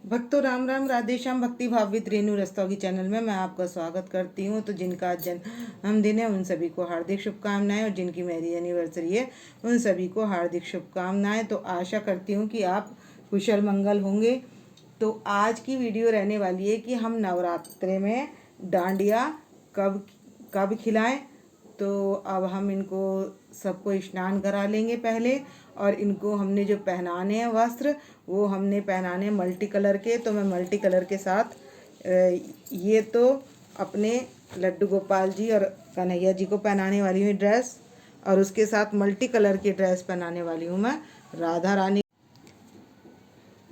भक्तों राम राम, राधे श्याम। भक्ति भाव विद रेणु रस्तोगी चैनल में मैं आपका स्वागत करती हूँ। तो जिनका आज जन्मदिन है उन सभी को हार्दिक शुभकामनाएं, और जिनकी मैरिज एनिवर्सरी है उन सभी को हार्दिक शुभकामनाएं। तो आशा करती हूँ कि आप कुशल मंगल होंगे। तो आज की वीडियो रहने वाली है कि हम नवरात्रे में डांडिया कब कब खिलाएं। तो अब हम इनको सबको स्नान करा लेंगे पहले, और इनको हमने जो पहनाने हैं वस्त्र वो हमने पहनाने मल्टी कलर के। तो मैं मल्टी कलर के साथ ये तो अपने लड्डू गोपाल जी और कन्हैया जी को पहनाने वाली हूँ ड्रेस, और उसके साथ मल्टी कलर की ड्रेस पहनाने वाली हूँ मैं राधा रानी।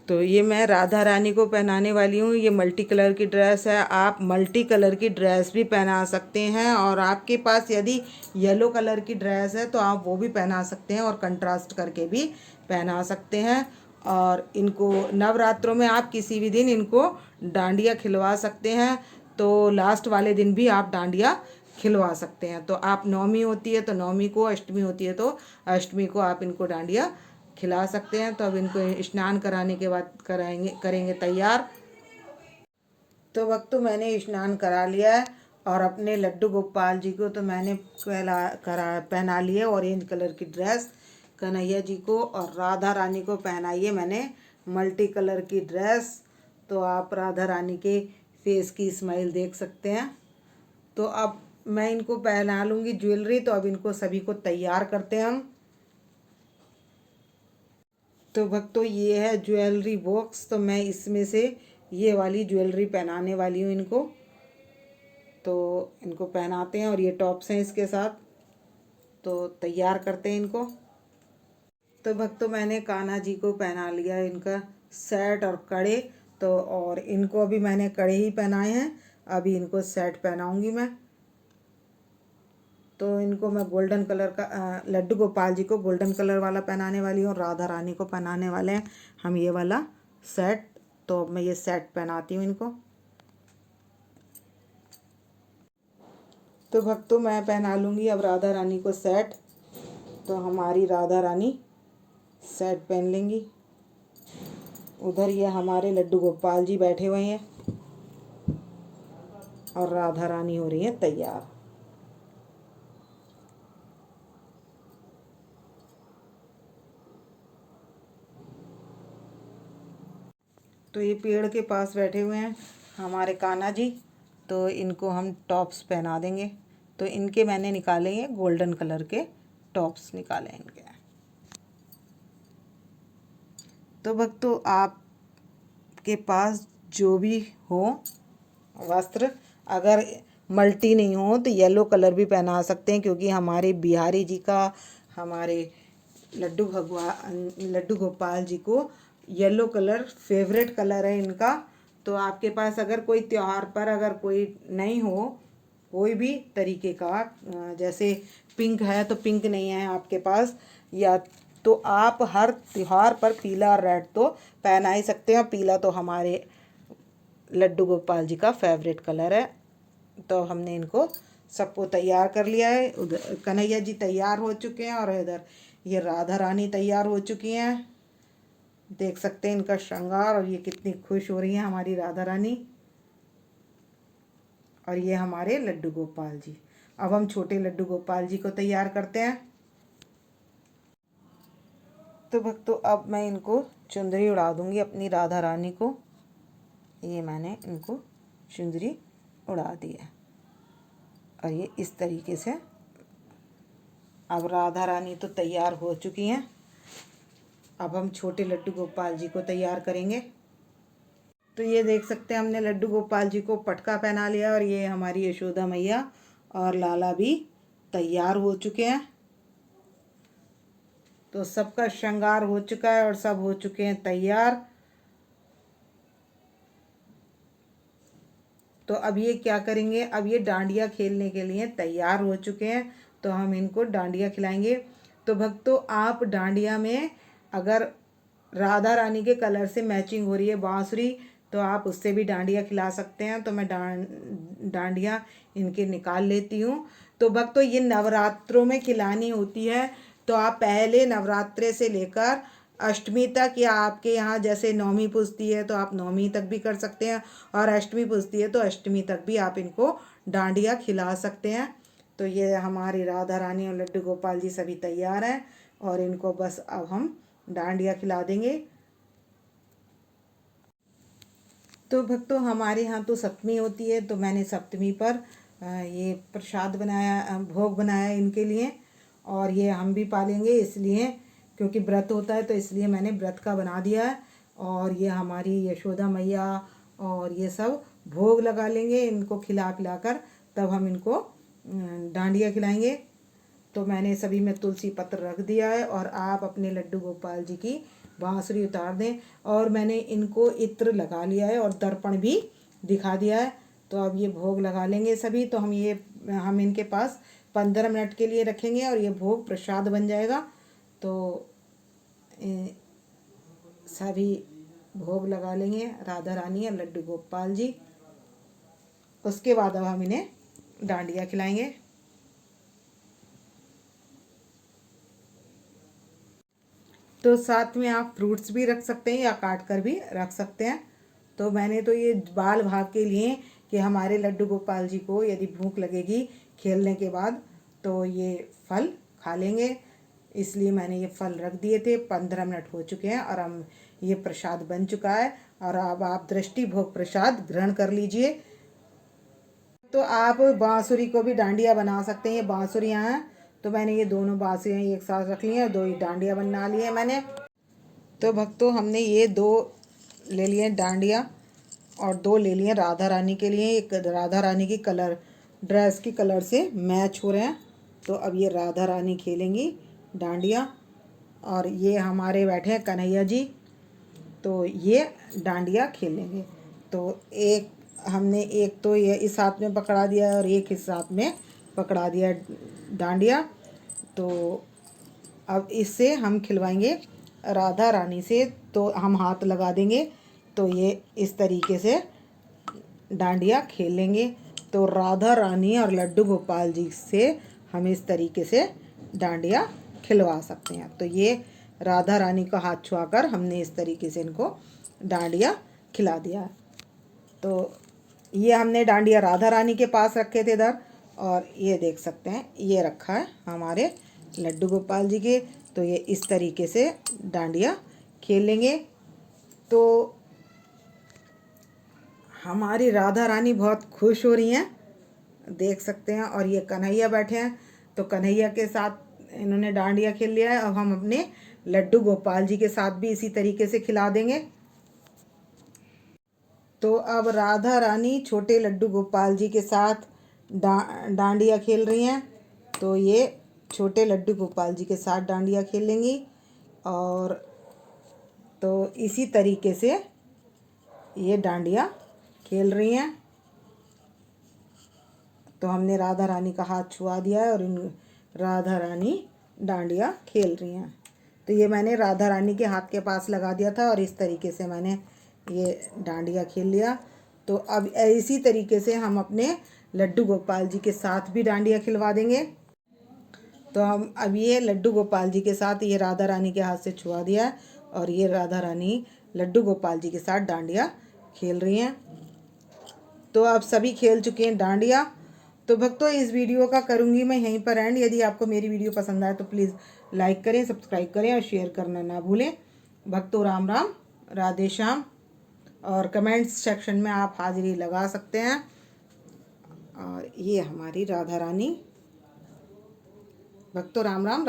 तो ये मैं राधा रानी को पहनाने वाली हूँ। ये मल्टी कलर की ड्रेस है। आप मल्टी कलर की ड्रेस भी पहना सकते हैं, और आपके पास यदि येलो कलर की ड्रेस है तो आप वो भी पहना सकते हैं, और कंट्रास्ट करके भी पहना सकते हैं। और इनको नवरात्रों में आप किसी भी दिन इनको डांडिया खिलवा सकते हैं। तो लास्ट वाले दिन भी आप डांडिया खिलवा सकते हैं। तो आप नवमी होती है तो नवमी को, अष्टमी होती है तो अष्टमी को आप इनको डांडिया खिला सकते हैं। तो अब इनको स्नान कराने के बाद करेंगे तैयार। तो वक्त तो मैंने स्नान करा लिया है, और अपने लड्डू गोपाल जी को तो मैंने पहना लिया ऑरेंज कलर की ड्रेस। कन्हैया जी को और राधा रानी को पहनाई है मैंने मल्टी कलर की ड्रेस। तो आप राधा रानी के फेस की स्माइल देख सकते हैं। तो अब मैं इनको पहना लूँगी ज्वेलरी। तो अब इनको सभी को तैयार करते हैं हम। तो भक्तों ये है ज्वेलरी बॉक्स। तो मैं इसमें से ये वाली ज्वेलरी पहनाने वाली हूँ इनको। तो इनको पहनाते हैं, और ये टॉप्स हैं इसके साथ। तो तैयार करते हैं इनको। तो भक्तों मैंने कान्हा जी को पहना लिया इनका सेट और कड़े। तो और इनको अभी मैंने कड़े ही पहनाए हैं, अभी इनको सेट पहनाऊंगी मैं। तो इनको मैं गोल्डन कलर का लड्डू गोपाल जी को गोल्डन कलर वाला पहनाने वाली हूँ, और राधा रानी को पहनाने वाले हैं हम ये वाला सेट। तो मैं ये सेट पहनाती हूँ इनको। तो भक्तों मैं पहना लूँगी अब राधा रानी को सेट। तो हमारी राधा रानी सेट पहन लेंगी। उधर ये हमारे लड्डू गोपाल जी बैठे हुए हैं, और राधा रानी हो रही है तैयार। तो ये पेड़ के पास बैठे हुए हैं हमारे कान्हा जी। तो इनको हम टॉप्स पहना देंगे। तो इनके मैंने निकाले हैं गोल्डन कलर के टॉप्स निकाले हैं इनके। तो भक्तों आपके पास जो भी हो वस्त्र, अगर मल्टी नहीं हो तो येलो कलर भी पहना सकते हैं, क्योंकि हमारे बिहारी जी का, हमारे लड्डू गोपाल जी को येलो कलर फेवरेट कलर है इनका। तो आपके पास अगर कोई त्यौहार पर अगर कोई नहीं हो, कोई भी तरीके का, जैसे पिंक है तो पिंक नहीं है आपके पास, या तो आप हर त्यौहार पर पीला और रेड तो पहना ही सकते हैं। पीला तो हमारे लड्डू गोपाल जी का फेवरेट कलर है। तो हमने इनको सबको तैयार कर लिया है। उधर कन्हैया जी तैयार हो चुके हैं, और इधर ये राधा रानी तैयार हो चुकी हैं। देख सकते हैं इनका श्रृंगार, और ये कितनी खुश हो रही हैं हमारी राधा रानी। और ये हमारे लड्डू गोपाल जी। अब हम छोटे लड्डू गोपाल जी को तैयार करते हैं। तो भक्तों अब मैं इनको चुंदरी उड़ा दूंगी अपनी राधा रानी को। ये मैंने इनको चुंदरी उड़ा दी है, और ये इस तरीके से अब राधा रानी तो तैयार हो चुकी हैं। अब हम छोटे लड्डू गोपाल जी को तैयार करेंगे। तो ये देख सकते हैं हमने लड्डू गोपाल जी को पटका पहना लिया, और ये हमारी यशोदा मैया और लाला भी तैयार हो चुके हैं। तो सबका श्रृंगार हो चुका है, और सब हो चुके हैं तैयार। तो अब ये क्या करेंगे, अब ये डांडिया खेलने के लिए तैयार हो चुके हैं। तो हम इनको डांडिया खिलाएंगे। तो भक्तों आप डांडिया में अगर राधा रानी के कलर से मैचिंग हो रही है बांसुरी, तो आप उससे भी डांडिया खिला सकते हैं। तो मैं डांडिया इनके निकाल लेती हूँ। तो भक्तों ये नवरात्रों में खिलानी होती है। तो आप पहले नवरात्रे से लेकर अष्टमी तक, या आपके यहाँ जैसे नौमी पूजती है तो आप नौमी तक भी कर सकते हैं, और अष्टमी पूजती है तो अष्टमी तक भी आप इनको डांडिया खिला सकते हैं। तो ये हमारी राधा रानी और लड्डू गोपाल जी सभी तैयार हैं, और इनको बस अब हम डांडिया खिला देंगे। तो भक्तों, हमारे यहाँ तो सप्तमी होती है, तो मैंने सप्तमी पर ये प्रसाद बनाया, भोग बनाया इनके लिए, और ये हम भी पालेंगे इसलिए, क्योंकि व्रत होता है तो इसलिए मैंने व्रत का बना दिया है। और ये हमारी यशोदा मैया और ये सब भोग लगा लेंगे, इनको खिला पिला कर तब हम इनको डांडिया खिलाएंगे। तो मैंने सभी में तुलसी पत्र रख दिया है, और आप अपने लड्डू गोपाल जी की बांसुरी उतार दें। और मैंने इनको इत्र लगा लिया है और दर्पण भी दिखा दिया है। तो अब ये भोग लगा लेंगे सभी। तो हम इनके पास 15 मिनट के लिए रखेंगे, और ये भोग प्रसाद बन जाएगा। तो सभी भोग लगा लेंगे, राधा रानी और लड्डू गोपाल जी। उसके बाद अब हम इन्हें डांडिया खिलाएंगे। तो साथ में आप फ्रूट्स भी रख सकते हैं या काट कर भी रख सकते हैं। तो मैंने तो ये बाल भाग के लिए कि हमारे लड्डू गोपाल जी को यदि भूख लगेगी खेलने के बाद तो ये फल खा लेंगे, इसलिए मैंने ये फल रख दिए थे। 15 मिनट हो चुके हैं और हम ये प्रसाद बन चुका है, और अब आप दृष्टि भोग प्रसाद ग्रहण कर लीजिए। तो आप बांसुरी को भी डांडिया बना सकते हैं। ये बांसुरियाँ हैं, तो मैंने ये दोनों बांसुरियाँ एक साथ रख ली हैं, 2 ही डांडिया बना ली है मैंने। तो भक्तों, हमने ये 2 ले लिए डांडिया, और 2 ले लिए राधा रानी के लिए। एक राधा रानी की कलर, ड्रेस की कलर से मैच हो रहे हैं। तो अब ये राधा रानी खेलेंगी डांडिया, और ये हमारे बैठे हैं कन्हैया जी, तो ये डांडिया खेलेंगे। तो हमने एक तो ये इस हाथ में पकड़ा दिया और एक इस हाथ में पकड़ा दिया डांडिया। तो अब इससे हम खिलवाएंगे राधा रानी से। तो हम हाथ लगा देंगे, तो ये इस तरीके से डांडिया खेलेंगे। तो राधा रानी और लड्डू गोपाल जी से हम इस तरीके से डांडिया खिलवा सकते हैं। तो ये राधा रानी का हाथ छुआकर हमने इस तरीके से इनको डांडिया खिला दिया। तो ये हमने डांडिया राधा रानी के पास रखे थे इधर, और ये देख सकते हैं ये रखा है हमारे लड्डू गोपाल जी के। तो ये इस तरीके से डांडिया खेलेंगे। तो हमारी राधा रानी बहुत खुश हो रही हैं, देख सकते हैं। और ये कन्हैया बैठे हैं, तो कन्हैया के साथ इन्होंने डांडिया खेल लिया है। अब हम अपने लड्डू गोपाल जी के साथ भी इसी तरीके से खिला देंगे। तो अब राधा रानी छोटे लड्डू गोपाल जी के साथ डांडिया खेल रही हैं। तो ये छोटे लड्डू गोपाल जी के साथ डांडिया खेलेंगी, और तो इसी तरीके से ये डांडिया खेल रही हैं। तो हमने राधा रानी का हाथ छुआ दिया है, और इन राधा रानी डांडिया खेल रही हैं। तो ये मैंने राधा रानी के हाथ के पास लगा दिया था, और इस तरीके से मैंने ये डांडिया खेल लिया। तो अब इसी तरीके से हम अपने लड्डू गोपाल जी के साथ भी डांडिया खिलवा देंगे। तो हम अब ये लड्डू गोपाल जी के साथ ये राधा रानी के हाथ से छुआ दिया है, और ये राधा रानी लड्डू गोपाल जी के साथ डांडिया खेल रही हैं। तो आप सभी खेल चुके हैं डांडिया। तो भक्तों, इस वीडियो का करूँगी मैं यहीं पर एंड। यदि आपको मेरी वीडियो पसंद आए तो प्लीज़ लाइक करें, सब्सक्राइब करें और शेयर करना ना भूलें। भक्तों, राम राम, राधे श्याम। और कमेंट्स सेक्शन में आप हाजिरी लगा सकते हैं। और ये हमारी राधा रानी। भक्तों, राम राम।